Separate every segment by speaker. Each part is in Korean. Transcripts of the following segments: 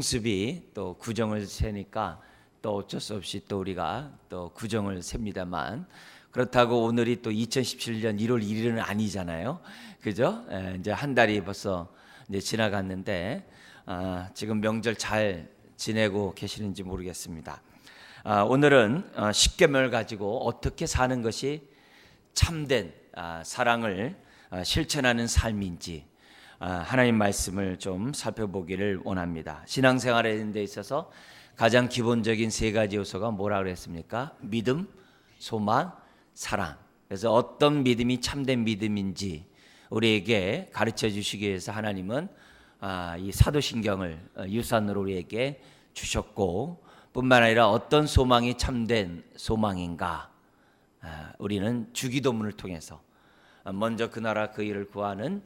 Speaker 1: 습이 또 구정을 세니까 또 어쩔 수 없이 또 우리가 또 구정을 셉니다만, 그렇다고 오늘이 또 2017년 1월 1일은 아니잖아요. 그죠? 이제 한 달이 벌써 이제 지나갔는데 지금 명절 잘 지내고 계시는지 모르겠습니다. 오늘은 십계명을 가지고 어떻게 사는 것이 참된 사랑을 실천하는 삶인지 하나님 말씀을 좀 살펴보기를 원합니다. 신앙생활에 데 있어서 가장 기본적인 세 가지 요소가 뭐라 그랬습니까? 믿음, 소망, 사랑. 그래서 어떤 믿음이 참된 믿음인지 우리에게 가르쳐 주시기 위해서 하나님은 이 사도신경을 유산으로 우리에게 주셨고, 뿐만 아니라 어떤 소망이 참된 소망인가, 우리는 주기도문을 통해서 먼저 그 나라 그 일을 구하는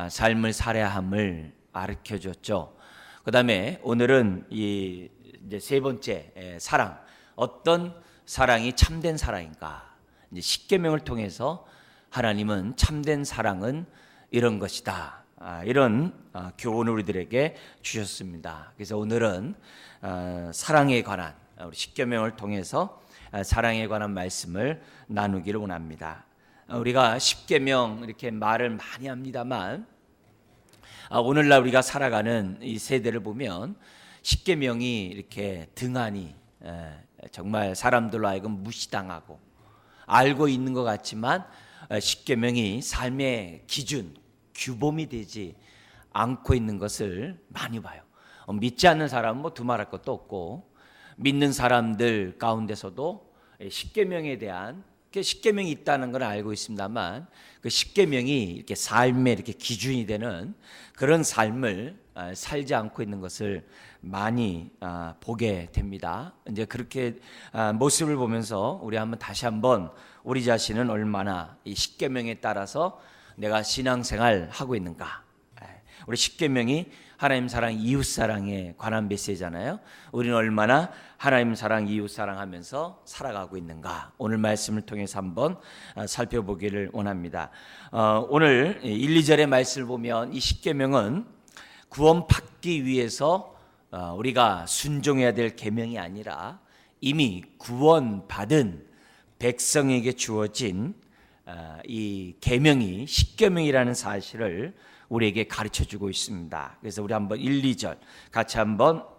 Speaker 1: 삶을 살아야 함을 가르쳐 줬죠. 그 다음에 오늘은 이제 세 번째, 사랑. 어떤 사랑이 참된 사랑인가. 이제 십계명을 통해서 하나님은 참된 사랑은 이런 것이다, 이런 교훈을 우리들에게 주셨습니다. 그래서 오늘은 사랑에 관한, 우리 십계명을 통해서 사랑에 관한 말씀을 나누기를 원합니다. 우리가 십계명 이렇게 말을 많이 합니다만, 오늘날 우리가 살아가는 이 세대를 보면 십계명이 이렇게 등한히 정말 사람들로 하여금 무시당하고 알고 있는 것 같지만 십계명이 삶의 기준, 규범이 되지 않고 있는 것을 많이 봐요. 믿지 않는 사람은 뭐 두말할 것도 없고, 믿는 사람들 가운데서도 십계명에 대한 십계명이 있다는 걸 알고 있습니다만, 그 십계명이 이렇게 삶의 이렇게 기준이 되는 그런 삶을 살지 않고 있는 것을 많이 보게 됩니다. 이제 그렇게 모습을 보면서 우리 다시 한번 우리 자신은 얼마나 이 십계명에 따라서 내가 신앙생활 하고 있는가. 우리 십계명이 하나님 사랑, 이웃 사랑에 관한 메시지잖아요. 우리는 얼마나 하나님 사랑, 이웃 사랑하면서 살아가고 있는가. 오늘 말씀을 통해서 한번 살펴보기를 원합니다. 오늘 1, 2절의 말씀을 보면 이 십계명은 구원받기 위해서 우리가 순종해야 될 계명이 아니라 이미 구원받은 백성에게 주어진 이 계명이 십계명이라는 사실을 우리에게 가르쳐주고 있습니다. 그래서 우리 한번 1, 2절 같이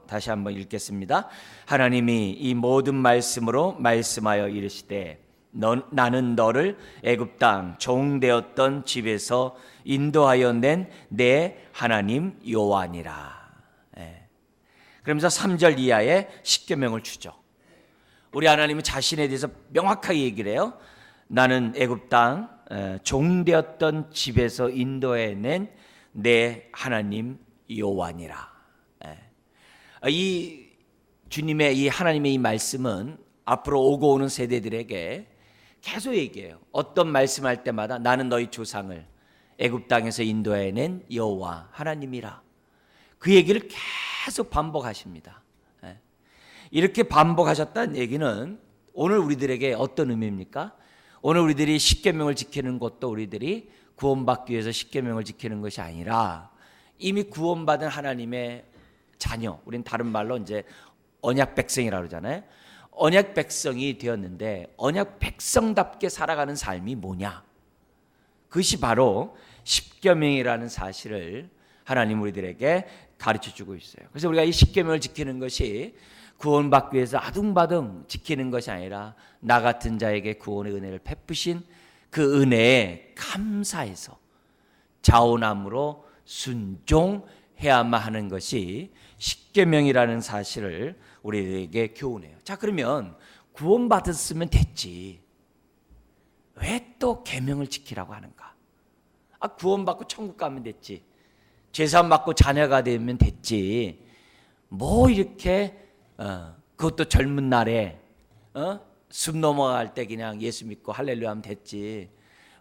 Speaker 1: 다시 한번 읽겠습니다. 하나님이 이 모든 말씀으로 말씀하여 이르시되 나는 너를 애굽 땅 종되었던 집에서 인도하여 낸 내 하나님 여호와니라. 그러면서 3절 이하에 십계명을 주죠. 우리 하나님은 자신에 대해서 명확하게 얘기를 해요. 나는 애굽 땅 종되었던 집에서 인도해낸 내 하나님 여호와니라. 이 주님의 이 하나님의 이 말씀은 앞으로 오고 오는 세대들에게 계속 얘기해요. 어떤 말씀할 때마다 나는 너희 조상을 애굽 땅에서 인도해낸 여호와 하나님이라. 그 얘기를 계속 반복하십니다. 이렇게 반복하셨다는 얘기는 오늘 우리들에게 어떤 의미입니까? 오늘 우리들이 십계명을 지키는 것도 우리들이 구원받기 위해서 십계명을 지키는 것이 아니라 이미 구원받은 하나님의 자녀, 우린 다른 말로 이제 언약 백성이라고 그러잖아요. 언약 백성이 되었는데 언약 백성답게 살아가는 삶이 뭐냐? 그것이 바로 십계명이라는 사실을 하나님 우리들에게 가르쳐주고 있어요. 그래서 우리가 이 십계명을 지키는 것이 구원받기 위해서 아둥바둥 지키는 것이 아니라 나 같은 자에게 구원의 은혜를 베푸신 그 은혜에 감사해서 자원함으로 순종해야만 하는 것이 십계명이라는 사실을 우리에게 교훈해요. 자, 그러면 구원받았으면 됐지, 왜 또 계명을 지키라고 하는가? 구원받고 천국 가면 됐지, 죄산 받고 자녀가 되면 됐지, 뭐 이렇게 그것도 젊은 날에 숲 넘어갈 때 그냥 예수 믿고 할렐루야 하면 됐지,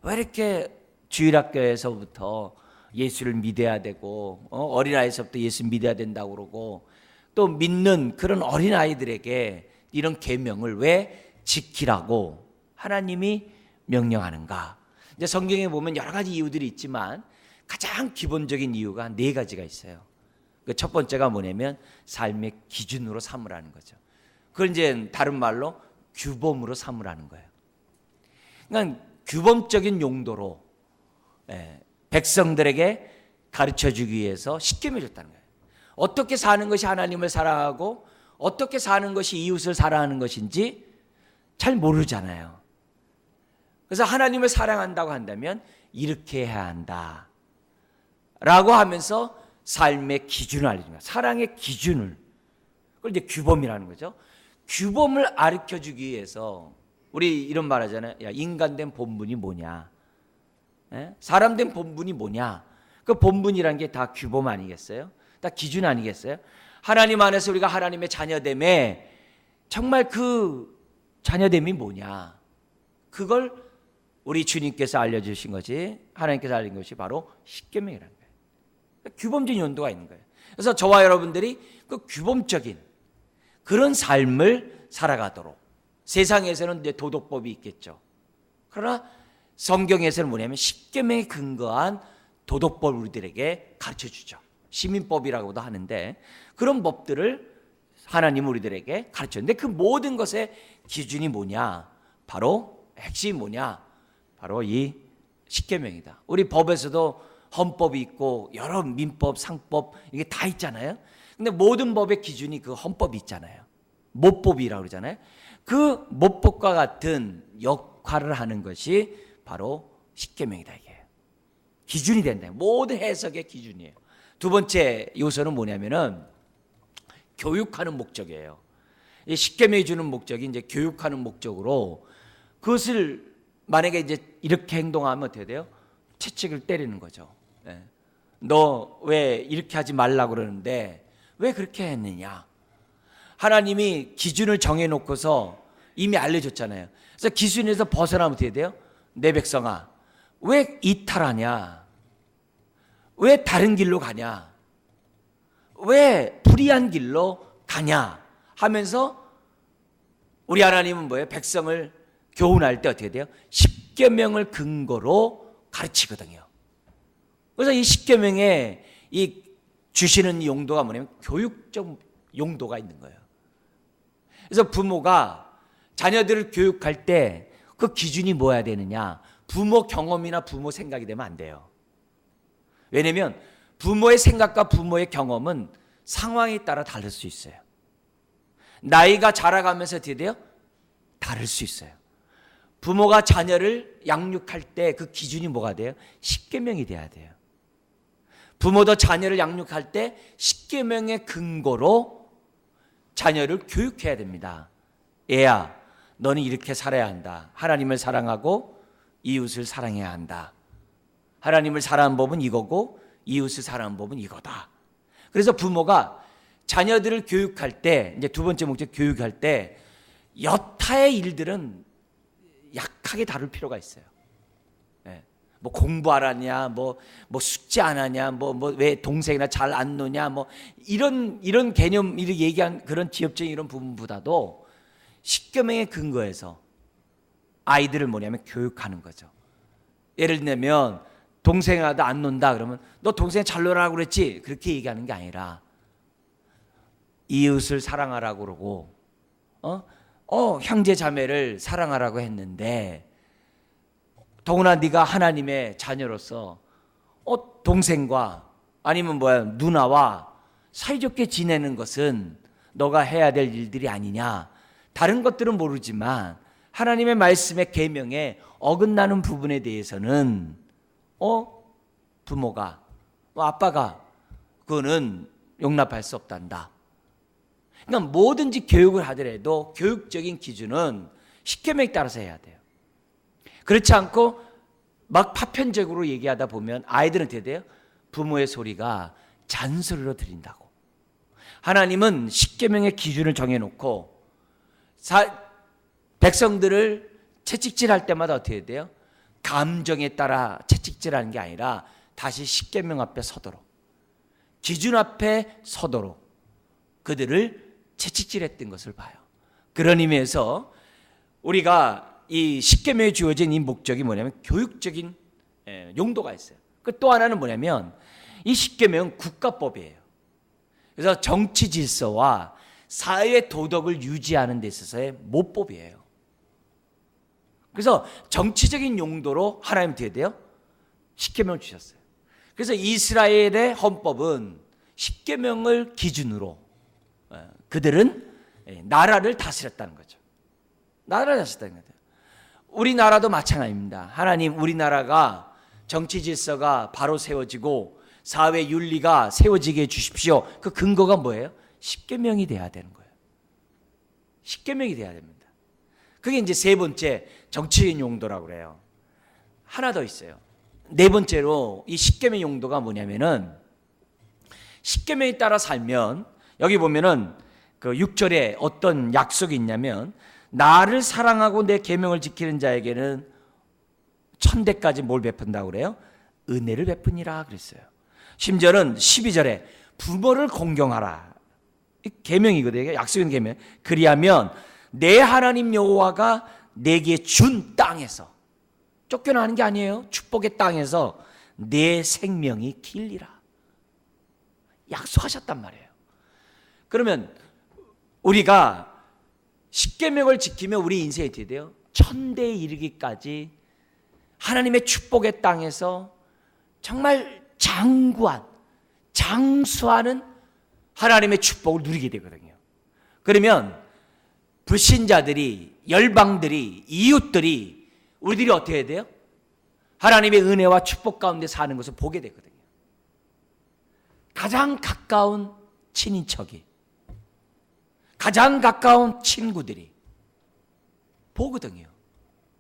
Speaker 1: 왜 이렇게 주일학교에서부터 예수를 믿어야 되고 어린아이에서부터 예수 믿어야 된다고 그러고 또 믿는 그런 어린아이들에게 이런 계명을 왜 지키라고 하나님이 명령하는가? 이제 성경에 보면 여러 가지 이유들이 있지만 가장 기본적인 이유가 네 가지가 있어요. 그 첫 번째가 뭐냐면 삶의 기준으로 삼으라는 거죠. 그걸 이제 다른 말로 규범으로 삼으라는 거예요. 그러니까 규범적인 용도로 백성들에게 가르쳐주기 위해서 십계명을 줬다는 거예요. 어떻게 사는 것이 하나님을 사랑하고 어떻게 사는 것이 이웃을 사랑하는 것인지 잘 모르잖아요. 그래서 하나님을 사랑한다고 한다면 이렇게 해야 한다 라고 하면서 삶의 기준을 알려준 거예요. 사랑의 기준을. 그걸 이제 규범이라는 거죠. 규범을 가르쳐주기 위해서 우리 이런 말 하잖아요. 야, 인간 된 본분이 뭐냐, 사람 된 본분이 뭐냐. 그 본분이란 게 다 규범 아니겠어요? 다 기준 아니겠어요? 하나님 안에서 우리가 하나님의 자녀됨에 정말 그 자녀됨이 뭐냐, 그걸 우리 주님께서 알려주신 것이, 하나님께서 알린 것이 바로 십계명이라는 거예요. 규범적인 연도가 있는 거예요. 그래서 저와 여러분들이 그 규범적인 그런 삶을 살아가도록, 세상에서는 이제 도덕법이 있겠죠. 그러나 성경에서는 뭐냐면 십계명에 근거한 도덕법을 우리들에게 가르쳐주죠. 시민법이라고도 하는데 그런 법들을 하나님 우리들에게 가르쳤는데 그 모든 것의 기준이 뭐냐, 바로 핵심이 뭐냐, 바로 이 십계명이다. 우리 법에서도 헌법이 있고 여러 민법, 상법 이게 다 있잖아요. 근데 모든 법의 기준이 그 헌법이 있잖아요. 모법이라고 그러잖아요. 그 모법과 같은 역할을 하는 것이 바로 십계명이다, 이게. 기준이 된다. 모든 해석의 기준이에요. 두 번째 요소는 뭐냐면은 교육하는 목적이에요. 이 십계명이 주는 목적이 이제 교육하는 목적으로, 그것을 만약에 이제 이렇게 행동하면 어떻게 돼요? 채찍을 때리는 거죠. 너 왜 이렇게 하지 말라고 그러는데 왜 그렇게 했느냐. 하나님이 기준을 정해놓고서 이미 알려줬잖아요. 그래서 기준에서 벗어나면 어떻게 돼요? 내 백성아, 왜 이탈하냐, 왜 다른 길로 가냐, 왜 불의한 길로 가냐 하면서 우리 하나님은 뭐예요? 백성을 교훈할 때 어떻게 돼요? 십계명을 근거로 가르치거든요. 그래서 이 십계명에 이 주시는 용도가 뭐냐면 교육적 용도가 있는 거예요. 그래서 부모가 자녀들을 교육할 때 그 기준이 뭐야 되느냐, 부모 경험이나 부모 생각이 되면 안 돼요. 왜냐하면 부모의 생각과 부모의 경험은 상황에 따라 다를 수 있어요. 나이가 자라가면서 어떻게 돼요? 다를 수 있어요. 부모가 자녀를 양육할 때 그 기준이 뭐가 돼요? 십계명이 돼야 돼요. 부모도 자녀를 양육할 때 십계명의 근거로 자녀를 교육해야 됩니다. 얘야, 너는 이렇게 살아야 한다. 하나님을 사랑하고 이웃을 사랑해야 한다. 하나님을 사랑하는 법은 이거고 이웃을 사랑하는 법은 이거다. 그래서 부모가 자녀들을 교육할 때, 이제 두 번째 목적, 교육할 때 여타의 일들은 약하게 다룰 필요가 있어요. 뭐 공부하라냐, 뭐 숙제 안 하냐, 뭐 왜 동생이나 잘 안 노냐, 뭐 이런 개념, 이렇게 얘기한 그런 지엽적인 이런 부분보다도 십계명의 근거에서 아이들을 뭐냐면 교육하는 거죠. 예를 들면 동생하고 안 논다 그러면 너 동생 잘 놀라고 그랬지, 그렇게 얘기하는 게 아니라 이웃을 사랑하라고 그러고 형제 자매를 사랑하라고 했는데, 더구나 네가 하나님의 자녀로서 동생과 아니면 누나와 사이좋게 지내는 것은 너가 해야 될 일들이 아니냐. 다른 것들은 모르지만 하나님의 말씀의 계명에 어긋나는 부분에 대해서는 부모가 아빠가 그거는 용납할 수 없단다. 그러니까 뭐든지 교육을 하더라도 교육적인 기준은 십계명에 따라서 해야 돼요. 그렇지 않고 막 파편적으로 얘기하다 보면 아이들은 어떻게 돼요? 부모의 소리가 잔소리로 들린다고. 하나님은 십계명의 기준을 정해놓고 백성들을 채찍질할 때마다 어떻게 돼요? 감정에 따라 채찍질하는 게 아니라 다시 십계명 앞에 서도록, 기준 앞에 서도록 그들을 채찍질했던 것을 봐요. 그런 의미에서 우리가 이 십계명에 주어진 이 목적이 뭐냐면 교육적인 용도가 있어요. 또 하나는 뭐냐면 이 십계명은 국가법이에요. 그래서 정치 질서와 사회 도덕을 유지하는 데 있어서의 모법이에요. 그래서 정치적인 용도로 하나님 어떻게 돼요? 십계명을 주셨어요. 그래서 이스라엘의 헌법은 십계명을 기준으로 그들은 나라를 다스렸다는 거죠. 나라를 다스렸다는 거죠. 우리나라도 마찬가지입니다. 하나님 우리나라가 정치 질서가 바로 세워지고 사회 윤리가 세워지게 해주십시오. 그 근거가 뭐예요? 십계명이 돼야 되는 거예요. 십계명이 돼야 됩니다. 그게 이제 세 번째 정치인 용도라고 그래요. 하나 더 있어요. 네 번째로 이 십계명 용도가 뭐냐면은 십계명에 따라 살면 여기 보면은 그 6절에 어떤 약속이 있냐면 나를 사랑하고 내 계명을 지키는 자에게는 천대까지 뭘 베푼다고 그래요? 은혜를 베푸니라 그랬어요. 심지어는 12절에 부모를 공경하라. 이 계명이거든요. 약속인 계명. 그리하면 내 하나님 여호와가 내게 준 땅에서 쫓겨나는 게 아니에요. 축복의 땅에서 내 생명이 길리라. 약속하셨단 말이에요. 그러면 우리가 십계명을 지키면 우리 인생이 어떻게 돼요? 천대에 이르기까지 하나님의 축복의 땅에서 정말 장구한, 장수하는 하나님의 축복을 누리게 되거든요. 그러면 불신자들이, 열방들이, 이웃들이 우리들이 어떻게 해야 돼요? 하나님의 은혜와 축복 가운데 사는 것을 보게 되거든요. 가장 가까운 친인척이, 가장 가까운 친구들이 보거든요.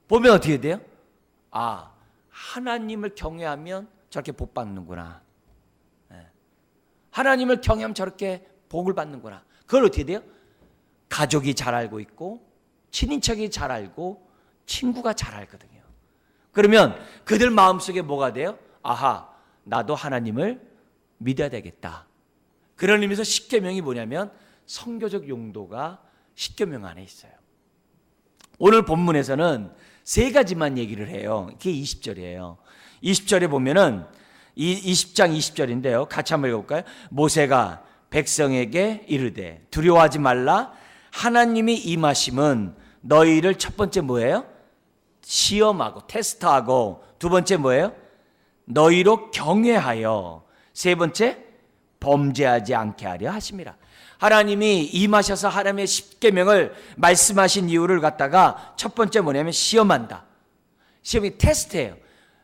Speaker 1: 보면 어떻게 돼요? 아, 하나님을 경외하면 저렇게 복 받는구나. 하나님을 경외하면 저렇게 복을 받는구나. 그걸 어떻게 돼요? 가족이 잘 알고 있고 친인척이 잘 알고 친구가 잘 알거든요. 그러면 그들 마음속에 뭐가 돼요? 아하, 나도 하나님을 믿어야 되겠다. 그런 의미에서 십계명이 뭐냐면 성교적 용도가 십계명 안에 있어요. 오늘 본문에서는 세 가지만 얘기를 해요. 그게 20절이에요. 20절에 보면은 20장 20절인데요. 같이 한번 읽어볼까요? 모세가 백성에게 이르되 두려워하지 말라. 하나님이 임하심은 너희를 첫 번째 뭐예요? 시험하고 테스트하고, 두 번째 뭐예요? 너희로 경외하여, 세 번째 범죄하지 않게 하려 하심이라. 하나님이 임하셔서 하나님의 십계명을 말씀하신 이유를 갖다가 첫 번째 뭐냐면 시험한다. 시험이 테스트예요.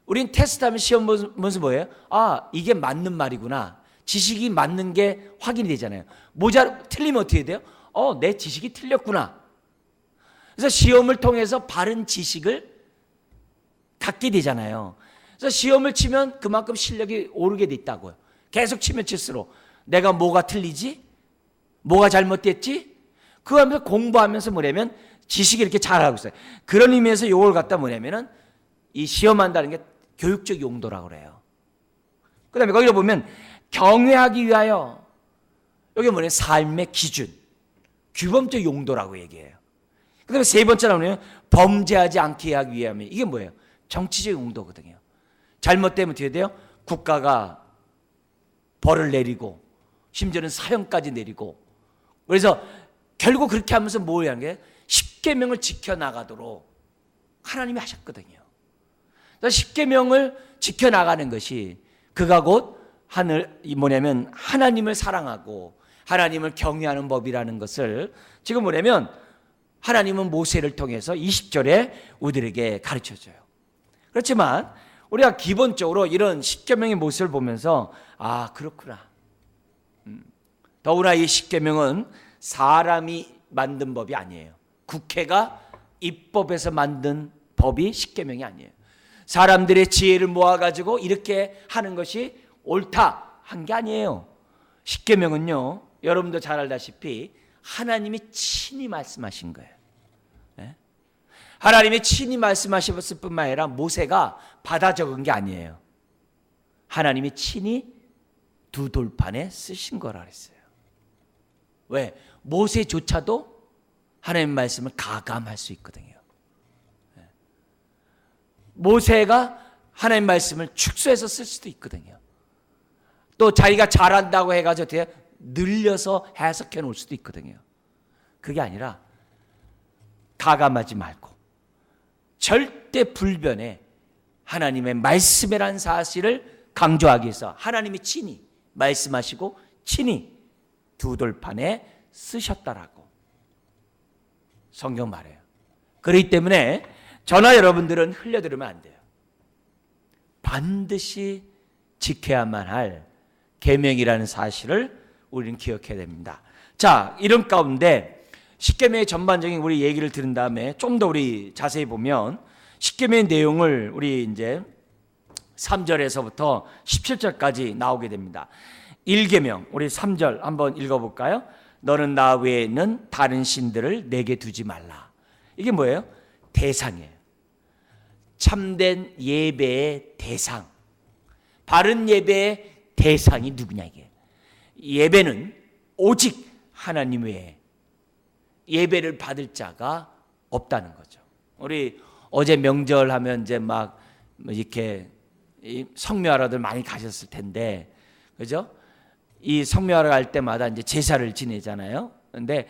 Speaker 1: 우린 테스트하면 시험 무슨 뭐예요? 아, 이게 맞는 말이구나. 지식이 맞는 게 확인이 되잖아요. 틀리면 어떻게 돼요? 내 지식이 틀렸구나. 그래서 시험을 통해서 바른 지식을 갖게 되잖아요. 그래서 시험을 치면 그만큼 실력이 오르게 돼 있다고요. 계속 치면 칠수록 내가 뭐가 틀리지? 뭐가 잘못됐지? 그거 하면서 공부하면서 뭐냐면 지식이 이렇게 잘하고 있어요. 그런 의미에서 요걸 갖다 뭐냐면은 이 시험한다는 게 교육적 용도라고 그래요. 그 다음에 거기로 보면 경외하기 위하여, 여기 뭐냐면 삶의 기준, 규범적 용도라고 얘기해요. 그 다음에 세 번째로 보면 범죄하지 않게 하기 위함이, 이게 뭐예요? 정치적 용도거든요. 잘못되면 어떻게 돼요? 국가가 벌을 내리고 심지어는 사형까지 내리고, 그래서 결국 그렇게 하면서 뭘 하는 게 십계명을 지켜나가도록 하나님이 하셨거든요. 그래서 십계명을 지켜나가는 것이 그가 곧 뭐냐면 하나님을 사랑하고 하나님을 경외하는 법이라는 것을 지금 뭐냐면 하나님은 모세를 통해서 20절에 우리들에게 가르쳐줘요. 그렇지만 우리가 기본적으로 이런 십계명의 모습을 보면서 아, 그렇구나. 더구나 이 십계명은 사람이 만든 법이 아니에요. 국회가 입법해서 만든 법이 십계명이 아니에요. 사람들의 지혜를 모아가지고 이렇게 하는 것이 옳다 한 게 아니에요. 십계명은요, 여러분도 잘 알다시피 하나님이 친히 말씀하신 거예요. 하나님이 친히 말씀하셨을 뿐만 아니라 모세가 받아 적은 게 아니에요. 하나님이 친히 두 돌판에 쓰신 거라 그랬어요. 왜? 모세조차도 하나님 말씀을 가감할 수 있거든요. 모세가 하나님 말씀을 축소해서 쓸 수도 있거든요. 또 자기가 잘한다고 해가지고 늘려서 해석해 놓을 수도 있거든요. 그게 아니라 가감하지 말고 절대 불변에 하나님의 말씀이라는 사실을 강조하기 위해서 하나님이 친히 말씀하시고 친히 두 돌판에 쓰셨다라고 성경 말해요. 그렇기 때문에 저나 여러분들은 흘려들으면 안 돼요. 반드시 지켜야만 할 계명이라는 사실을 우리는 기억해야 됩니다. 자, 이런 가운데 십계명의 전반적인 우리 얘기를 들은 다음에 좀 더 우리 자세히 보면 십계명의 내용을 우리 이제 3절에서부터 17절까지 나오게 됩니다. 1계명 우리 3절 한번 읽어볼까요? 너는 나 외에는 다른 신들을 내게 두지 말라. 이게 뭐예요? 대상이에요. 참된 예배의 대상, 바른 예배의 대상이 누구냐 이게. 예배는 오직 하나님 외에 예배를 받을 자가 없다는 거죠. 우리 어제 명절하면 이제 막 이렇게 성묘하러들 많이 가셨을 텐데, 그죠? 이 성묘하러 갈 때마다 이제 제사를 지내잖아요. 근데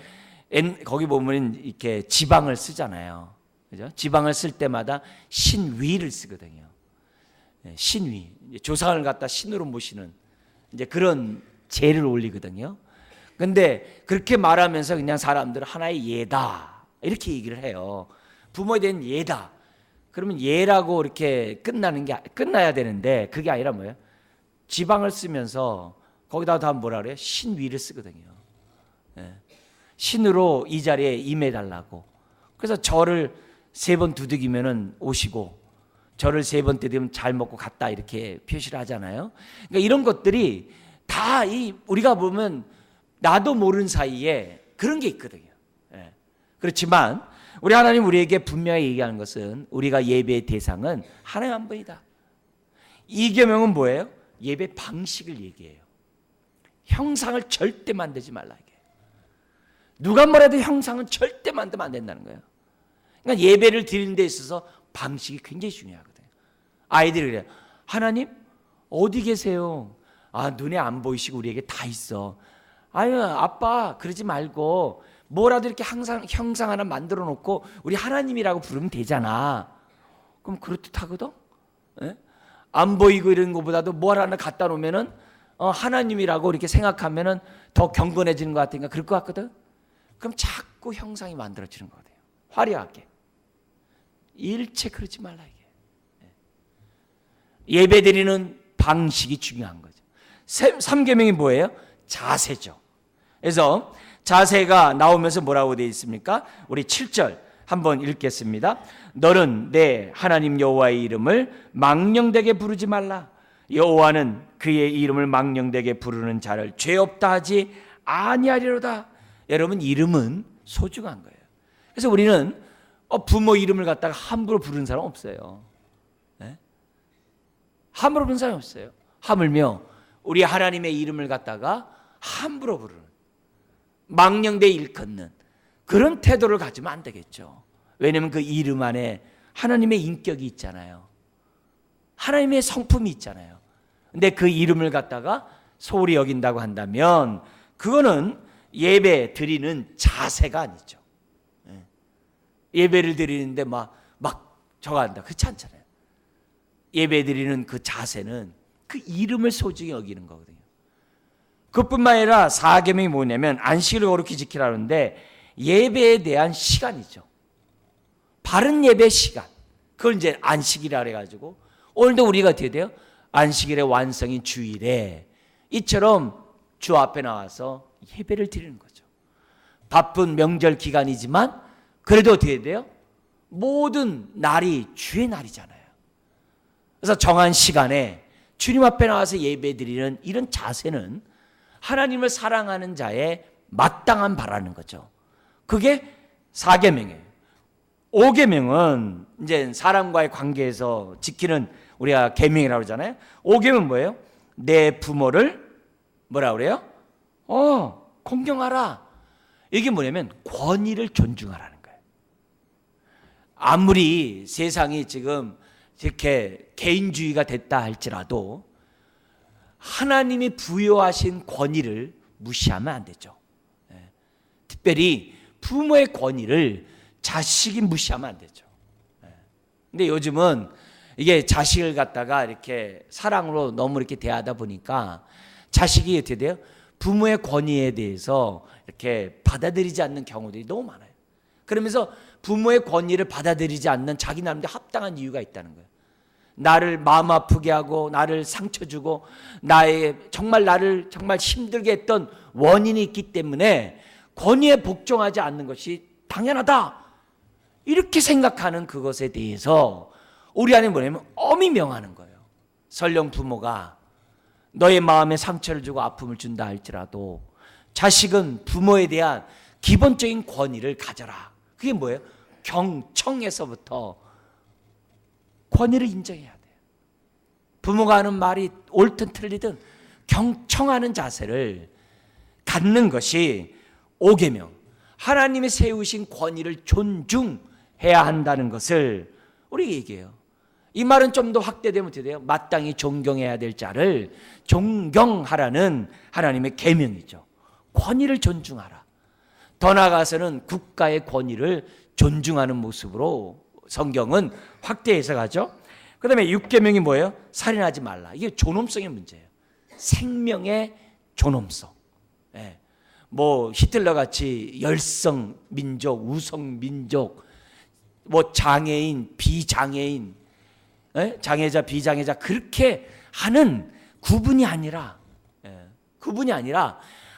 Speaker 1: 거기 보면 이렇게 지방을 쓰잖아요. 그죠? 지방을 쓸 때마다 신위를 쓰거든요. 신위. 조상을 갖다 신으로 모시는 이제 그런 제를 올리거든요. 근데 그렇게 말하면서 그냥 사람들은 하나의 예다 이렇게 얘기를 해요. 부모에 대한 예다. 그러면 예라고 이렇게 끝나야 되는데 그게 아니라 뭐예요? 지방을 쓰면서 거기다 다 뭐라 그래요? 신위를 쓰거든요. 신으로 이 자리에 임해달라고. 그래서 절을 3번 두들기면은 오시고 절을 3번 두들기면 잘 먹고 갔다 이렇게 표시를 하잖아요. 그러니까 이런 것들이 다 우리가 보면 나도 모르는 사이에 그런 게 있거든요. 그렇지만 우리 하나님 우리에게 분명히 얘기하는 것은 우리가 예배의 대상은 하나님 한 분이다. 이 계명은 뭐예요? 예배 방식을 얘기해요. 형상을 절대 만들지 말라 이게. 누가 뭐라도 형상은 절대 만들면 안 된다는 거예요. 그러니까 예배를 드리는 데 있어서 방식이 굉장히 중요하거든요. 아이들이 그래요. 하나님 어디 계세요? 아, 눈에 안 보이시고 우리에게 다 있어. 아유 아빠 그러지 말고 뭐라도 이렇게 항상 형상 하나 만들어 놓고 우리 하나님이라고 부르면 되잖아. 그럼 그렇듯하거든. 안 보이고 이런 것보다도 뭘 하나 갖다 놓으면은 하나님이라고 이렇게 생각하면은 더 경건해지는 것 같으니까 그럴 것 같거든. 그럼 자꾸 형상이 만들어지는 거거든요. 화려하게. 일체 그러지 말라 이게. 예배드리는 방식이 중요한 거죠. 3계명이 뭐예요? 자세죠. 그래서 자세가 나오면서 뭐라고 되어 있습니까? 우리 7절 한번 읽겠습니다. 너는 내 하나님 여호와의 이름을 망령되게 부르지 말라. 여호와는 그의 이름을 망령되게 부르는 자를 죄 없다 하지 아니하리로다. 여러분 이름은 소중한 거예요. 그래서 우리는 부모 이름을 갖다가 함부로 부르는 사람 없어요. 네? 함부로 부르는 사람 없어요. 하물며 우리 하나님의 이름을 갖다가 함부로 부르는 망령되게 일컫는 그런 태도를 가지면 안 되겠죠. 왜냐하면 그 이름 안에 하나님의 인격이 있잖아요. 하나님의 성품이 있잖아요. 근데 그 이름을 갖다가 소홀히 여긴다고 한다면 그거는 예배 드리는 자세가 아니죠. 예배를 드리는데 막 저거 한다. 그렇지 않잖아요. 예배 드리는 그 자세는 그 이름을 소중히 여기는 거거든요. 그뿐만 아니라 4계명이 뭐냐면 안식일을 거룩히 지키라는데 예배에 대한 시간이죠. 바른 예배 시간. 그걸 이제 안식이라 그래가지고 오늘도 우리가 어떻게 돼요? 안식일의 완성인 주일에 이처럼 주 앞에 나와서 예배를 드리는 거죠. 바쁜 명절 기간이지만 그래도 어떻게 돼요? 모든 날이 주의 날이잖아요. 그래서 정한 시간에 주님 앞에 나와서 예배 드리는 이런 자세는 하나님을 사랑하는 자의 마땅한 바라는 거죠. 그게 4계명이에요. 5계명은 이제 사람과의 관계에서 지키는 우리가 계명이라고 그러잖아요. 5계명은 뭐예요? 내 부모를 뭐라 그래요? 공경하라. 이게 뭐냐면 권위를 존중하라는 거예요. 아무리 세상이 지금 이렇게 개인주의가 됐다 할지라도 하나님이 부여하신 권위를 무시하면 안 되죠. 특별히 부모의 권위를 자식이 무시하면 안 되죠. 근데 요즘은 이게 자식을 갖다가 이렇게 사랑으로 너무 이렇게 대하다 보니까 자식이 어떻게 돼요? 부모의 권위에 대해서 이렇게 받아들이지 않는 경우들이 너무 많아요. 그러면서 부모의 권위를 받아들이지 않는 자기 나름대로 합당한 이유가 있다는 거예요. 나를 마음 아프게 하고 나를 상처 주고 나를 정말 힘들게 했던 원인이 있기 때문에 권위에 복종하지 않는 것이 당연하다, 이렇게 생각하는 그것에 대해서 우리 안에 뭐냐면 엄히 명하는 거예요. 설령 부모가 너의 마음에 상처를 주고 아픔을 준다 할지라도 자식은 부모에 대한 기본적인 권위를 가져라. 그게 뭐예요? 경청에서부터 권위를 인정해야 돼요. 부모가 하는 말이 옳든 틀리든 경청하는 자세를 갖는 것이 5계명, 하나님이 세우신 권위를 존중해야 한다는 것을 우리에게 얘기해요. 이 말은 좀 더 확대되면 어떻게 돼요? 마땅히 존경해야 될 자를 존경하라는 하나님의 계명이죠. 권위를 존중하라. 더 나아가서는 국가의 권위를 존중하는 모습으로 성경은 확대 해석하죠. 그 다음에 6계명이 뭐예요? 살인하지 말라. 이게 존엄성의 문제예요. 생명의 존엄성. 뭐 히틀러 같이 열성 민족, 우성 민족, 뭐 장애인, 비장애인, 장애자, 비장애자 그렇게 하는 구분이 아니라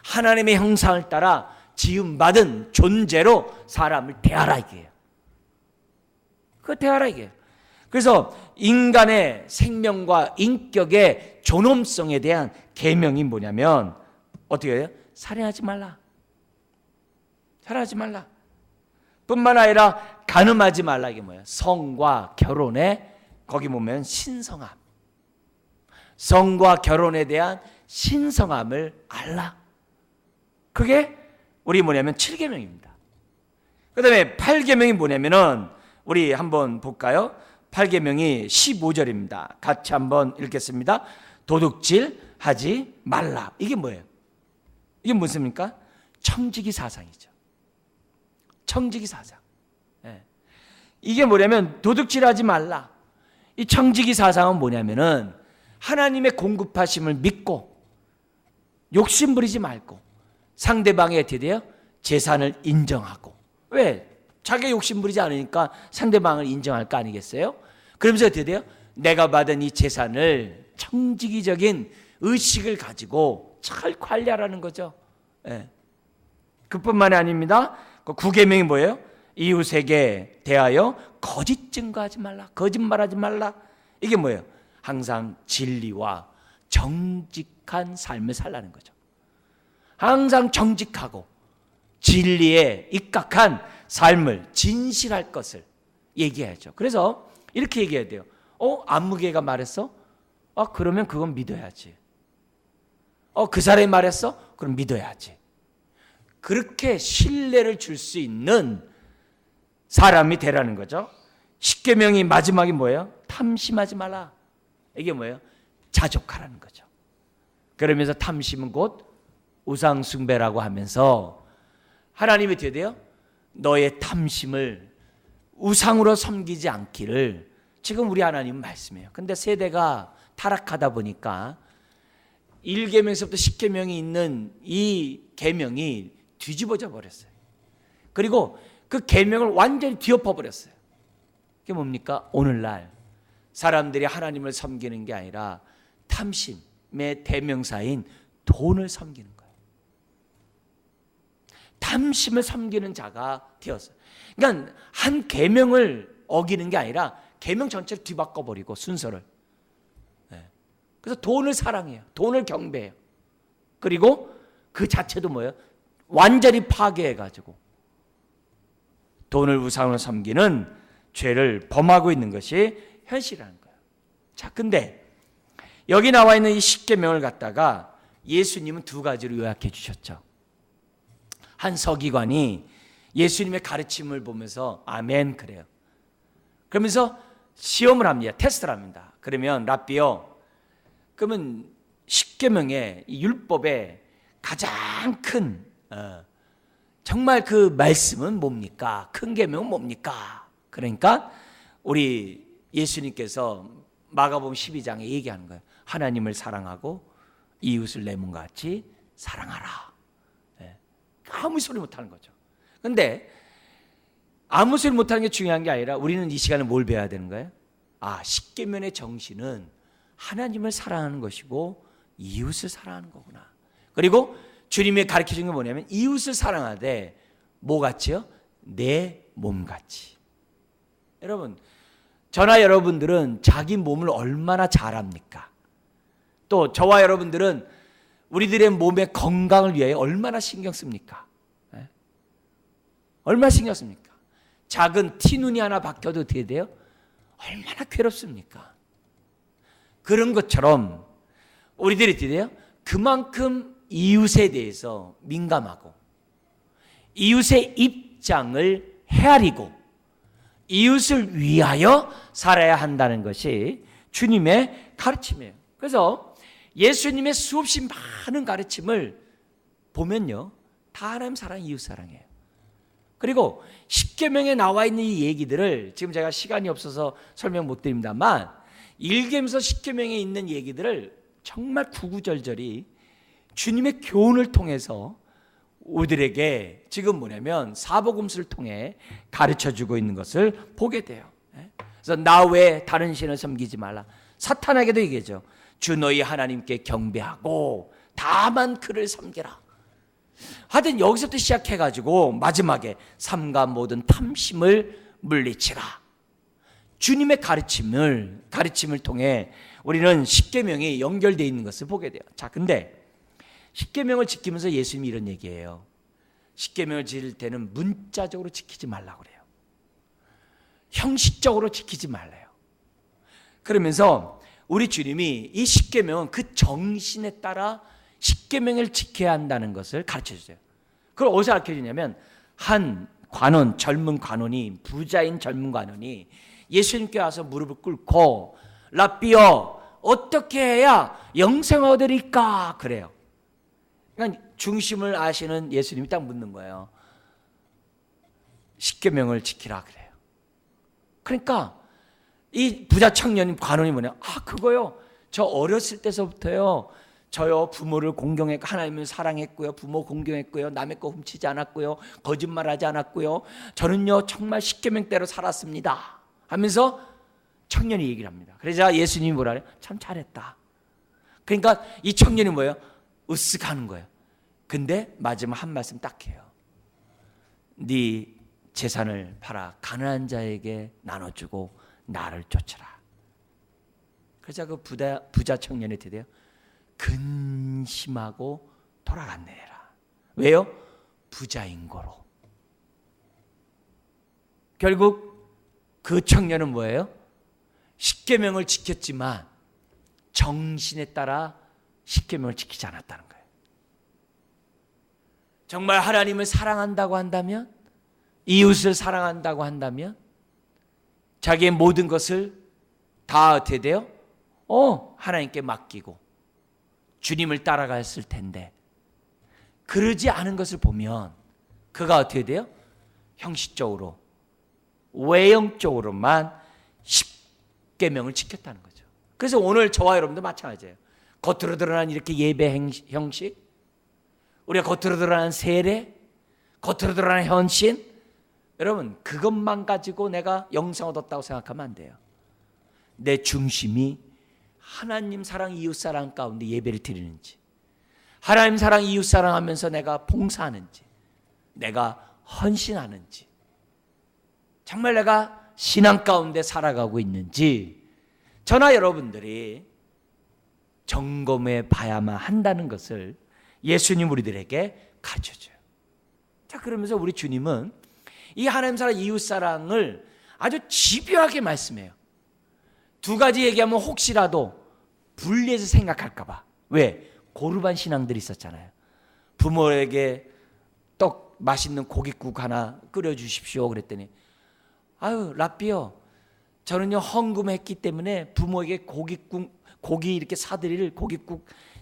Speaker 1: 하나님의 형상을 따라 지음받은 존재로 사람을 대하라 이게요. 그거 대하라 이게요. 그래서 인간의 생명과 인격의 존엄성에 대한 계명이 뭐냐면 어떻게 해요? 살인하지 말라. 살인하지 말라. 뿐만 아니라 간음하지 말라. 이게 뭐예요? 성과 결혼에 거기 보면 신성함. 성과 결혼에 대한 신성함을 알라. 그게 우리 뭐냐면 7계명입니다. 그 다음에 8계명이 뭐냐면은 우리 한번 볼까요? 8계명이 15절입니다. 같이 한번 읽겠습니다. 도둑질 하지 말라. 이게 뭐예요? 이게 무엇입니까? 청지기 사상이죠. 청지기 사상. 이게 뭐냐면 도둑질하지 말라. 이 청지기 사상은 뭐냐면은 하나님의 공급하심을 믿고 욕심 부리지 말고 상대방의 어떻게 돼요? 재산을 인정하고. 왜? 자기가 욕심 부리지 않으니까 상대방을 인정할 거 아니겠어요? 그러면서 어떻게 돼요? 내가 받은 이 재산을 청지기적인 의식을 가지고 잘 관리하라는 거죠. 그뿐만이 아닙니다. 그 9계명이 뭐예요? 이웃에게 대하여 거짓 증거하지 말라. 거짓말하지 말라. 이게 뭐예요? 항상 진리와 정직한 삶을 살라는 거죠. 항상 정직하고 진리에 입각한 삶을 진실할 것을 얘기해야죠. 그래서 이렇게 얘기해야 돼요. 안무개가 말했어? 그러면 그건 믿어야지. 그 사람이 말했어? 그럼 믿어야지. 그렇게 신뢰를 줄 수 있는 사람이 되라는 거죠. 10계명이 마지막이 뭐예요? 탐심하지 말라. 이게 뭐예요? 자족하라는 거죠. 그러면서 탐심은 곧 우상숭배라고 하면서 하나님이 어떻게 돼요? 너의 탐심을 우상으로 섬기지 않기를 지금 우리 하나님은 말씀해요. 근데 세대가 타락하다 보니까 1계명에서부터 10계명이 있는 이 계명이 뒤집어져 버렸어요. 그리고 그 계명을 완전히 뒤엎어 버렸어요. 그게 뭡니까? 오늘날 사람들이 하나님을 섬기는 게 아니라 탐심의 대명사인 돈을 섬기는 거예요. 탐심을 섬기는 자가 되었어요. 그러니까 한 계명을 어기는 게 아니라 계명 전체를 뒤바꿔 버리고 순서를. 그래서 돈을 사랑해요. 돈을 경배해요. 그리고 그 자체도 뭐예요? 완전히 파괴해가지고 돈을 우상으로 섬기는 죄를 범하고 있는 것이 현실이라는 거예요. 자, 근데 여기 나와 있는 이 10계명을 갖다가 예수님은 두 가지로 요약해 주셨죠. 한 서기관이 예수님의 가르침을 보면서 아멘 그래요. 그러면서 시험을 합니다. 테스트를 합니다. 그러면 랍비요, 그러면 10계명의 이 율법에 가장 큰 정말 그 말씀은 뭡니까? 큰 계명은 뭡니까? 그러니까 우리 예수님께서 마가복음 12장에 얘기하는 거예요. 하나님을 사랑하고 이웃을 내 몸과 같이 사랑하라. 아무 소리 못하는 거죠. 그런데 아무 소리 못하는 게 중요한 게 아니라 우리는 이 시간에 뭘 배워야 되는 거예요? 십계명의 정신은 하나님을 사랑하는 것이고 이웃을 사랑하는 거구나. 그리고 주님이 가르쳐준 게 뭐냐면 이웃을 사랑하되 뭐 같이요? 내 몸같이. 여러분, 저나 여러분들은 자기 몸을 얼마나 잘 압니까? 또 저와 여러분들은 우리들의 몸의 건강을 위하여 얼마나 신경 씁니까? 얼마나 신경 씁니까? 작은 티눈이 하나 박혀도 어떻게 돼요? 얼마나 괴롭습니까? 그런 것처럼 우리들이 어떻게 돼요? 그만큼 이웃에 대해서 민감하고 이웃의 입장을 헤아리고 이웃을 위하여 살아야 한다는 것이 주님의 가르침이에요. 그래서 예수님의 수없이 많은 가르침을 보면요, 다 하나님 사랑, 이웃 사랑이에요. 그리고 십계명에 나와 있는 이 얘기들을 지금 제가 시간이 없어서 설명 못 드립니다만 일개면서 십계명에 있는 얘기들을 정말 구구절절히 주님의 교훈을 통해서 우리들에게 지금 뭐냐면 사복음서를 통해 가르쳐주고 있는 것을 보게 돼요. 그래서 나 외에 다른 신을 섬기지 말라. 사탄에게도 얘기하죠. 주 너희 하나님께 경배하고 다만 그를 섬기라. 하여튼 여기서부터 시작해가지고 마지막에 삼가 모든 탐심을 물리치라. 주님의 가르침을 통해 우리는 십계명이 연결되어 있는 것을 보게 돼요. 자, 근데 십계명을 지키면서 예수님이 이런 얘기예요. 십계명을 지킬 때는 문자적으로 지키지 말라고 그래요. 형식적으로 지키지 말래요. 그러면서 우리 주님이 이 십계명은 그 정신에 따라 십계명을 지켜야 한다는 것을 가르쳐주세요. 그걸 어디서 가르쳐주냐면 한 관원, 젊은 관원이, 부자인 젊은 관원이 예수님께 와서 무릎을 꿇고 랍비여 어떻게 해야 영생을 얻으리까 그래요. 그러니까 중심을 아시는 예수님이 딱 묻는 거예요. 십계명을 지키라 그래요. 그러니까 이 부자 청년 관원이 뭐냐? 그거요. 저 어렸을 때서부터요. 저요 부모를 공경했고 하나님을 사랑했고요. 부모 공경했고요. 남의 거 훔치지 않았고요. 거짓말하지 않았고요. 저는요 정말 십계명대로 살았습니다. 하면서 청년이 얘기를 합니다. 그러자 예수님이 뭐라 그래요? 참 잘했다. 그러니까 이 청년이 뭐예요? 으쓱하는 거예요. 근데 마지막 한 말씀 딱 해요. 네 재산을 팔아 가난한 자에게 나눠주고 나를 쫓으라. 그러자 그 부자 청년이 어떻게 돼요? 근심하고 돌아갔네라. 왜요? 부자인 거로. 결국 그 청년은 뭐예요? 십계명을 지켰지만 정신에 따라 십계명을 지키지 않았다는 거예요. 정말 하나님을 사랑한다고 한다면, 이웃을 사랑한다고 한다면 자기의 모든 것을 다 어떻게 돼요? 하나님께 맡기고 주님을 따라갔을 텐데 그러지 않은 것을 보면 그가 어떻게 돼요? 형식적으로 외형적으로만 십계명을 지켰다는 거죠. 그래서 오늘 저와 여러분도 마찬가지예요. 겉으로 드러난 이렇게 예배 형식, 우리가 겉으로 드러난 세례, 겉으로 드러난 헌신, 여러분 그것만 가지고 내가 영생 얻었다고 생각하면 안 돼요. 내 중심이 하나님 사랑, 이웃 사랑 가운데 예배를 드리는지, 하나님 사랑, 이웃 사랑하면서 내가 봉사하는지, 내가 헌신하는지, 정말 내가 신앙 가운데 살아가고 있는지 저나 여러분들이 점검해 봐야만 한다는 것을 예수님 우리들에게 가르쳐줘요. 자, 그러면서 우리 주님은 이 하나님 사랑, 이웃 사랑을 아주 집요하게 말씀해요. 두 가지 얘기하면 혹시라도 분리해서 생각할까 봐. 왜? 고르반 신앙들이 있었잖아요. 부모에게 떡 맛있는 고깃국 하나 끓여주십시오 그랬더니 랍비요, 저는요 헌금했기 때문에 부모에게 고기 이렇게 사드릴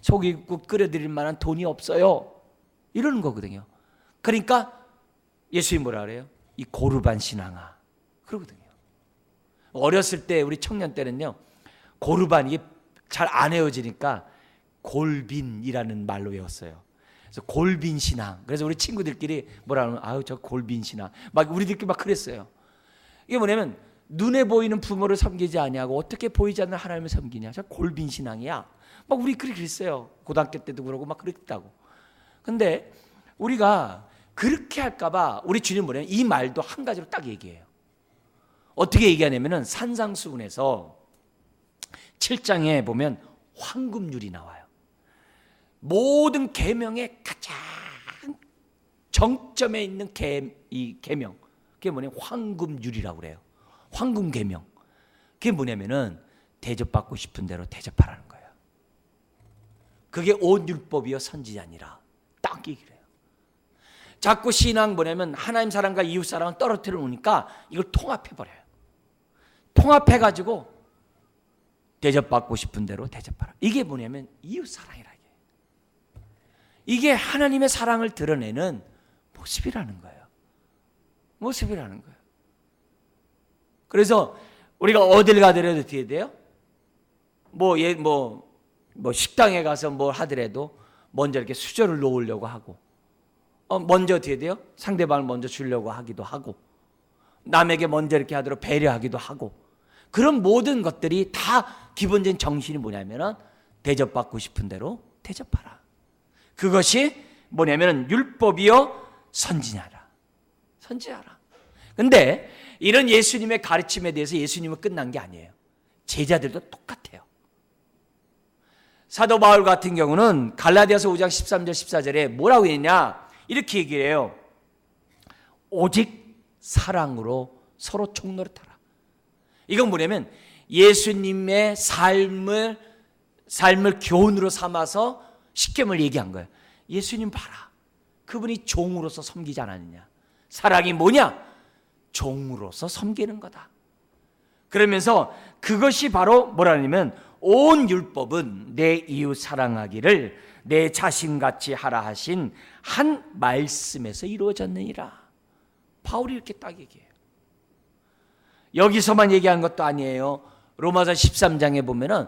Speaker 1: 소고기국 끓여드릴 만한 돈이 없어요. 이러는 거거든요. 그러니까 예수님이 뭐라 그래요? 이 고르반 신앙아 그러거든요. 어렸을 때 우리 청년 때는요, 고르반 이게 잘 안 외워지니까 골빈이라는 말로 외웠어요. 그래서 골빈 신앙. 그래서 우리 친구들끼리 뭐라 하면 아유 저 골빈 신앙. 막 우리들끼리 막 그랬어요. 이게 뭐냐면 눈에 보이는 부모를 섬기지 아니하고 어떻게 보이지 않는 하나님을 섬기냐. 저 골빈 신앙이야. 막 우리 그랬어요. 고등학교 때도 그러고 막 그랬다고. 근데 우리가 그렇게 할까봐 우리 주님 뭐냐면 이 말도 한 가지로 딱 얘기해요. 어떻게 얘기하냐면은 산상수훈에서 7장에 보면 황금률이 나와요. 모든 계명의 가장 정점에 있는 이 계명, 그게 뭐냐면 황금률이라고 그래요. 황금 계명. 그게 뭐냐면은 대접받고 싶은 대로 대접하라는 거예요. 그게 온 율법이요 선지자니라. 딱 얘기를 해요. 자꾸 신앙 뭐냐면 하나님 사랑과 이웃 사랑을 떨어뜨려 놓으니까 이걸 통합해 버려요. 통합해 가지고 대접받고 싶은 대로 대접하라. 이게 뭐냐면 이웃 사랑이라. 이게 하나님의 사랑을 드러내는 모습이라는 거예요. 모습이라는 거예요. 그래서 우리가 어딜 가더라도 어떻게 돼요? 뭐 식당에 가서 뭘 하더라도 먼저 이렇게 수저를 놓으려고 하고, 먼저 어떻게 돼요? 상대방을 먼저 주려고 하기도 하고, 남에게 먼저 이렇게 하도록 배려하기도 하고, 그런 모든 것들이 다 기본적인 정신이 뭐냐면은 대접받고 싶은 대로 대접하라. 그것이 뭐냐면 율법이요 선지자라. 선지자라. 근데 이런 예수님의 가르침에 대해서 예수님은 끝난 게 아니에요. 제자들도 똑같아요. 사도 바울 같은 경우는 갈라디아서 5장 13절 14절에 뭐라고 했냐 이렇게 얘기를 해요. 오직 사랑으로 서로 총노릇하라. 이건 뭐냐면 예수님의 삶을 교훈으로 삼아서 십계명을 얘기한 거예요. 예수님 봐라. 그분이 종으로서 섬기지 않았느냐. 사랑이 뭐냐? 종으로서 섬기는 거다. 그러면서 그것이 바로 뭐라냐면 온 율법은 내 이웃 사랑하기를 내 자신같이 하라 하신 한 말씀에서 이루어졌느니라. 바울이 이렇게 딱 얘기해요. 여기서만 얘기한 것도 아니에요. 로마서 13장에 보면은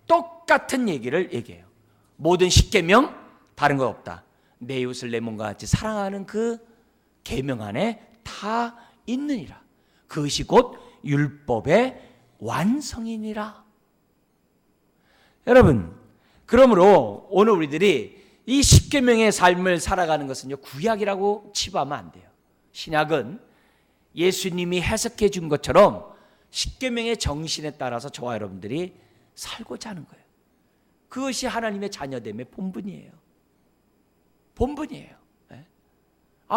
Speaker 1: 똑같은 얘기를 얘기해요. 모든 십계명 다른 거 없다. 내 이웃을 내 몸과 같이 사랑하는 그 계명 안에 다 있느니라. 그것이 곧 율법의 완성이니라. 여러분, 그러므로 오늘 우리들이 이 십계명의 삶을 살아가는 것은요 구약이라고 치부하면 안 돼요. 신약은 예수님이 해석해 준 것처럼 십계명의 정신에 따라서 저와 여러분들이 살고자 하는 거예요. 그것이 하나님의 자녀됨의 본분이에요. 본분이에요.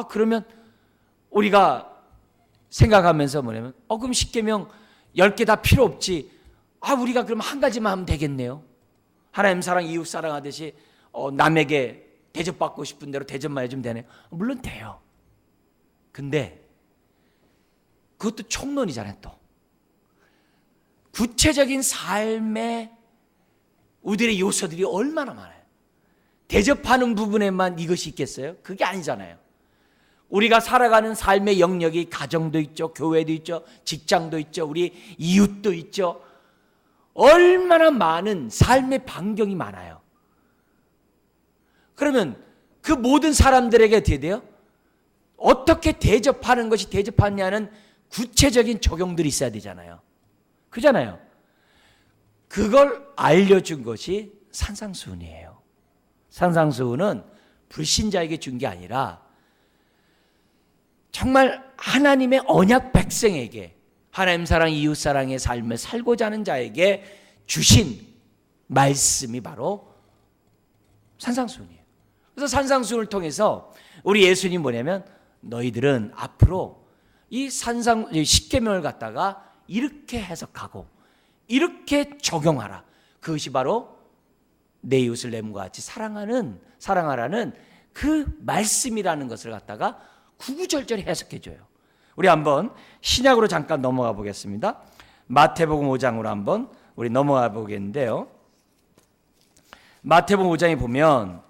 Speaker 1: 그러면 우리가 생각하면서 뭐냐면 그럼 십계명 10개 다 필요 없지. 우리가 그럼 한 가지만 하면 되겠네요. 하나님 사랑 이웃 사랑하듯이 남에게 대접받고 싶은 대로 대접만 해주면 되네요. 물론 돼요. 근데 그것도 총론이잖아요. 또 구체적인 삶의 우리의 요소들이 얼마나 많아요. 대접하는 부분에만 이것이 있겠어요? 그게 아니잖아요. 우리가 살아가는 삶의 영역이 가정도 있죠, 교회도 있죠, 직장도 있죠, 우리 이웃도 있죠. 얼마나 많은 삶의 반경이 많아요. 그러면 그 모든 사람들에게 어떻게 돼요? 어떻게 대접하는 것이 대접하느냐는 구체적인 적용들이 있어야 되잖아요. 그잖아요. 그걸 알려준 것이 산상수훈이에요. 산상수훈은 불신자에게 준 게 아니라 정말 하나님의 언약 백성에게 하나님 사랑, 이웃 사랑의 삶을 살고자 하는 자에게 주신 말씀이 바로 산상수훈이에요. 그래서 산상수훈을 통해서 우리 예수님이 뭐냐면 너희들은 앞으로 이 십계명을 갖다가 이렇게 해석하고 이렇게 적용하라. 그것이 바로 내 이웃을 내 몸과 같이 사랑하라는 그 말씀이라는 것을 갖다가 구구절절히 해석해줘요. 우리 한번 신약으로 잠깐 넘어가 보겠습니다. 마태복음 5장으로 한번 우리 넘어가 보겠는데요. 마태복음 5장에 보면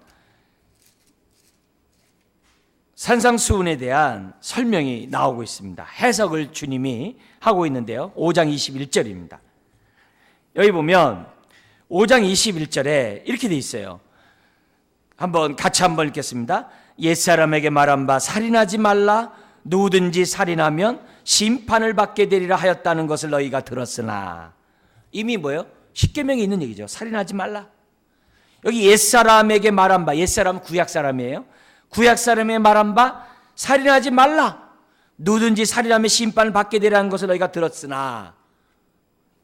Speaker 1: 산상수훈에 대한 설명이 나오고 있습니다. 해석을 주님이 하고 있는데요. 5장 21절입니다. 여기 보면 5장 21절에 이렇게 돼 있어요. 같이 한번 읽겠습니다. 옛사람에게 말한 바 살인하지 말라. 누구든지 살인하면 심판을 받게 되리라 하였다는 것을 너희가 들었으나. 이미 뭐예요? 십계명에 있는 얘기죠. 살인하지 말라. 여기 옛사람에게 말한 바, 옛사람은 구약사람이에요. 구약사람에게 말한 바 살인하지 말라. 누구든지 살인하면 심판을 받게 되리라는 것을 너희가 들었으나,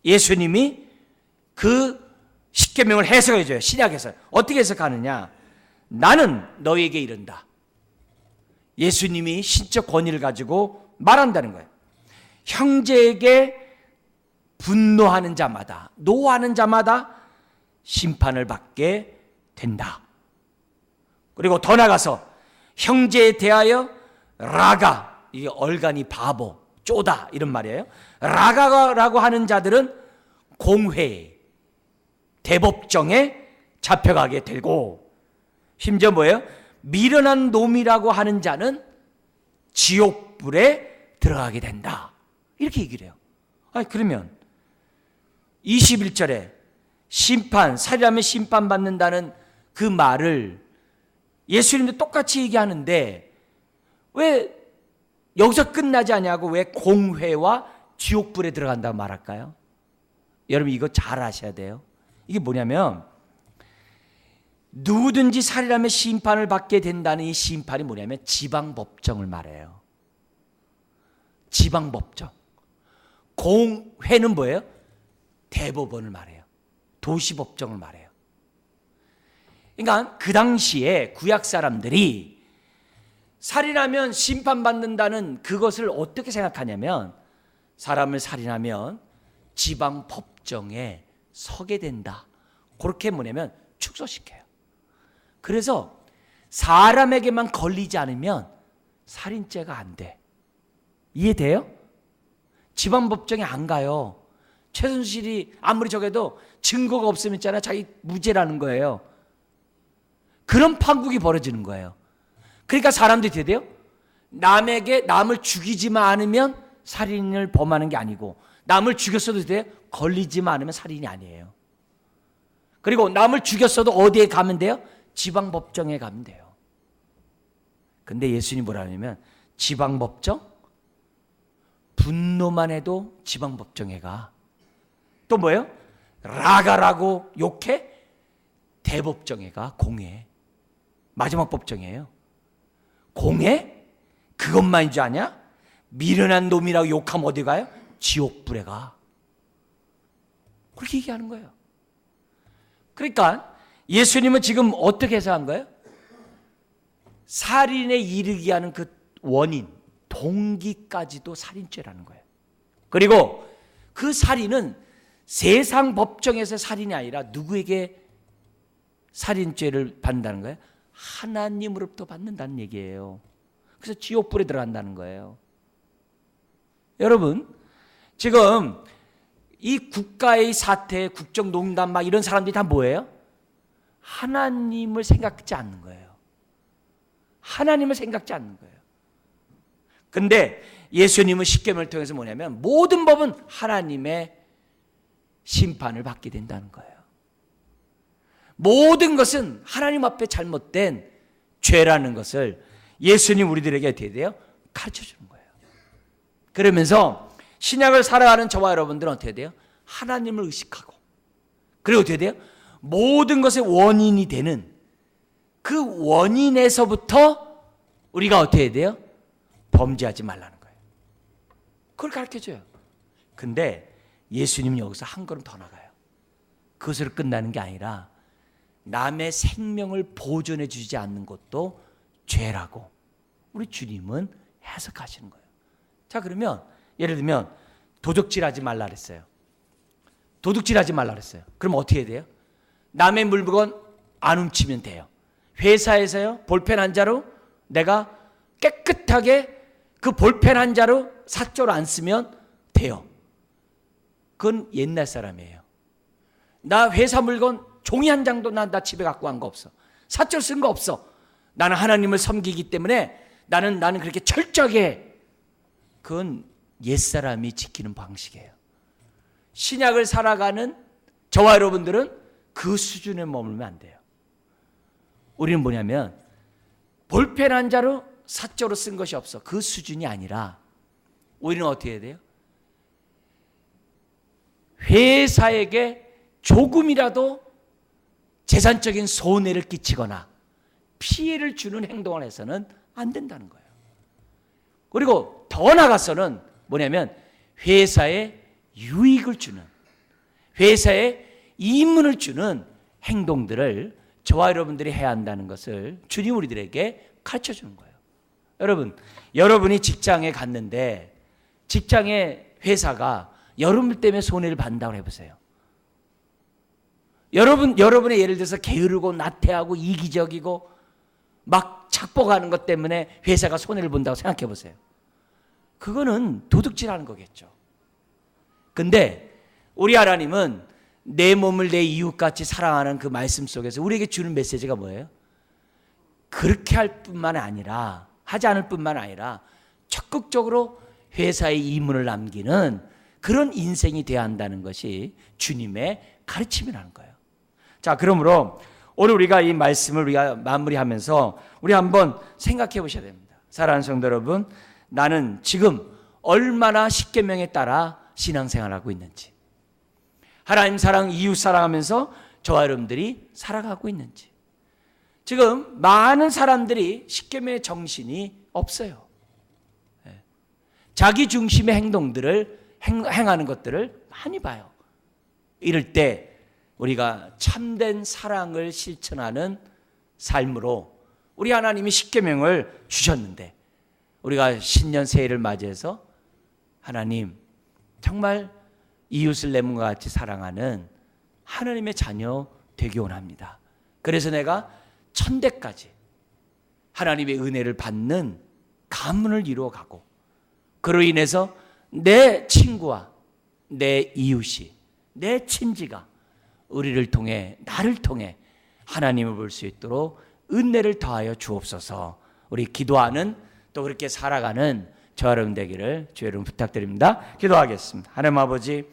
Speaker 1: 예수님이 그 십계명을 해석해 줘요. 신약에서 어떻게 해석하느냐? 나는 너희에게 이른다. 예수님이 신적 권위를 가지고 말한다는 거예요. 형제에게 분노하는 자마다, 노하는 자마다 심판을 받게 된다. 그리고 더 나가서 형제에 대하여 라가, 이게 얼간이 바보, 쪼다 이런 말이에요. 라가라고 하는 자들은 공회, 대법정에 잡혀가게 되고, 심지어 뭐예요? 미련한 놈이라고 하는 자는 지옥불에 들어가게 된다. 이렇게 얘기를 해요. 그러면 21절에 심판, 살인하면 심판받는다는 그 말을 예수님도 똑같이 얘기하는데 왜 여기서 끝나지 않냐고, 왜 공회와 지옥불에 들어간다고 말할까요? 여러분 이거 잘 아셔야 돼요. 이게 뭐냐면, 누구든지 살인하면 심판을 받게 된다는 이 심판이 뭐냐면 지방법정을 말해요. 지방법정. 공회는 뭐예요? 대법원을 말해요. 도시법정을 말해요. 그러니까 그 당시에 구약 사람들이 살인하면 심판받는다는 그것을 어떻게 생각하냐면, 사람을 살인하면 지방법정에 서게 된다. 그렇게 뭐냐면 축소시켜요. 그래서 사람에게만 걸리지 않으면 살인죄가 안 돼. 이해돼요? 지방법정에 안 가요. 최순실이 아무리 저게도 증거가 없으면 있잖아, 자기 무죄라는 거예요. 그런 판국이 벌어지는 거예요. 그러니까 사람들이 어떻게 돼요? 남을 죽이지만 않으면 살인을 범하는 게 아니고, 남을 죽였어도 돼요? 걸리지만 않으면 살인이 아니에요. 그리고 남을 죽였어도 어디에 가면 돼요? 지방법정에 가면 돼요. 근데 예수님이 뭐라 하냐면, 지방법정? 분노만 해도 지방법정에 가. 또 뭐예요? 라가라고 욕해? 대법정에 가. 공회. 마지막 법정이에요. 공회? 그것만인 줄 아냐? 미련한 놈이라고 욕하면 어디 가요? 지옥불에 가. 그렇게 얘기하는 거예요. 그러니까 예수님은 지금 어떻게 해석한 거예요? 살인에 이르게 하는 그 원인, 동기까지도 살인죄라는 거예요. 그리고 그 살인은 세상 법정에서 살인이 아니라 누구에게 살인죄를 받는다는 거예요? 하나님으로부터 받는다는 얘기예요. 그래서 지옥불에 들어간다는 거예요. 여러분, 지금 이 국가의 사태, 국정농단 막 이런 사람들이 다 뭐예요? 하나님을 생각지 않는 거예요. 하나님을 생각지 않는 거예요. 근데 예수님은 십계명을 통해서 뭐냐면 모든 법은 하나님의 심판을 받게 된다는 거예요. 모든 것은 하나님 앞에 잘못된 죄라는 것을 예수님 우리들에게 어떻게 돼요? 가르쳐 주는 거예요. 그러면서 신약을 살아가는 저와 여러분들은 어떻게 돼요? 하나님을 의식하고, 그리고 어떻게 돼요? 모든 것의 원인이 되는 그 원인에서부터 우리가 어떻게 해야 돼요? 범죄하지 말라는 거예요. 그걸 가르쳐줘요. 근데 예수님은 여기서 한 걸음 더 나가요. 그것으로 끝나는 게 아니라 남의 생명을 보존해 주지 않는 것도 죄라고 우리 주님은 해석하시는 거예요. 자, 그러면 예를 들면 도둑질하지 말라 그랬어요. 도둑질하지 말라 그랬어요. 그럼 어떻게 해야 돼요? 남의 물건 안 훔치면 돼요. 회사에서요, 볼펜 한 자로 내가 깨끗하게 그 볼펜 한 자로 사조를 안 쓰면 돼요. 그건 옛날 사람이에요. 나 회사 물건 종이 한 장도 나 집에 갖고 간 거 없어. 사조를 쓴 거 없어. 나는 하나님을 섬기기 때문에 나는 그렇게 철저하게, 그건 옛사람이 지키는 방식이에요. 신약을 살아가는 저와 여러분들은 그 수준에 머물면 안 돼요. 우리는 뭐냐면 볼펜 한 자로 사조로 쓴 것이 없어. 그 수준이 아니라 우리는 어떻게 해야 돼요? 회사에게 조금이라도 재산적인 손해를 끼치거나 피해를 주는 행동을 해서는 안 된다는 거예요. 그리고 더 나아가서는 뭐냐면 회사에 유익을 주는, 회사에 이익을 주는 행동들을 저와 여러분들이 해야 한다는 것을 주님 우리들에게 가르쳐 주는 거예요. 여러분이 직장에 갔는데 직장의 회사가 여러분 때문에 손해를 받는다고 해보세요. 여러분의 예를 들어서 게으르고 나태하고 이기적이고 막 착복하는 것 때문에 회사가 손해를 본다고 생각해 보세요. 그거는 도둑질하는 거겠죠. 근데 우리 하나님은 내 몸을 내 이웃같이 사랑하는 그 말씀 속에서 우리에게 주는 메시지가 뭐예요? 그렇게 할 뿐만 아니라, 하지 않을 뿐만 아니라 적극적으로 회사에 이문을 남기는 그런 인생이 되어야 한다는 것이 주님의 가르침이라는 거예요. 자, 그러므로 오늘 우리가 이 말씀을 우리가 마무리하면서 우리 한번 생각해 보셔야 됩니다. 사랑하는 성도 여러분, 나는 지금 얼마나 십계명에 따라 신앙생활하고 있는지, 하나님 사랑, 이웃 사랑하면서 저와 여러분들이 살아가고 있는지. 지금 많은 사람들이 십계명의 정신이 없어요. 자기 중심의 행동들을 행하는 것들을 많이 봐요. 이럴 때 우리가 참된 사랑을 실천하는 삶으로 우리 하나님이 십계명을 주셨는데 우리가 신년 새해를 맞이해서 하나님 정말 이웃을 내 몸과 같이 사랑하는 하나님의 자녀 되기 원합니다. 그래서 내가 천대까지 하나님의 은혜를 받는 가문을 이루어가고 그로 인해서 내 친구와 내 이웃이, 내 친지가 우리를 통해, 나를 통해 하나님을 볼 수 있도록 은혜를 더하여 주옵소서. 우리 기도하는, 또 그렇게 살아가는 저 여러분 되기를 주 여러분 부탁드립니다. 기도하겠습니다. 하나님 아버지,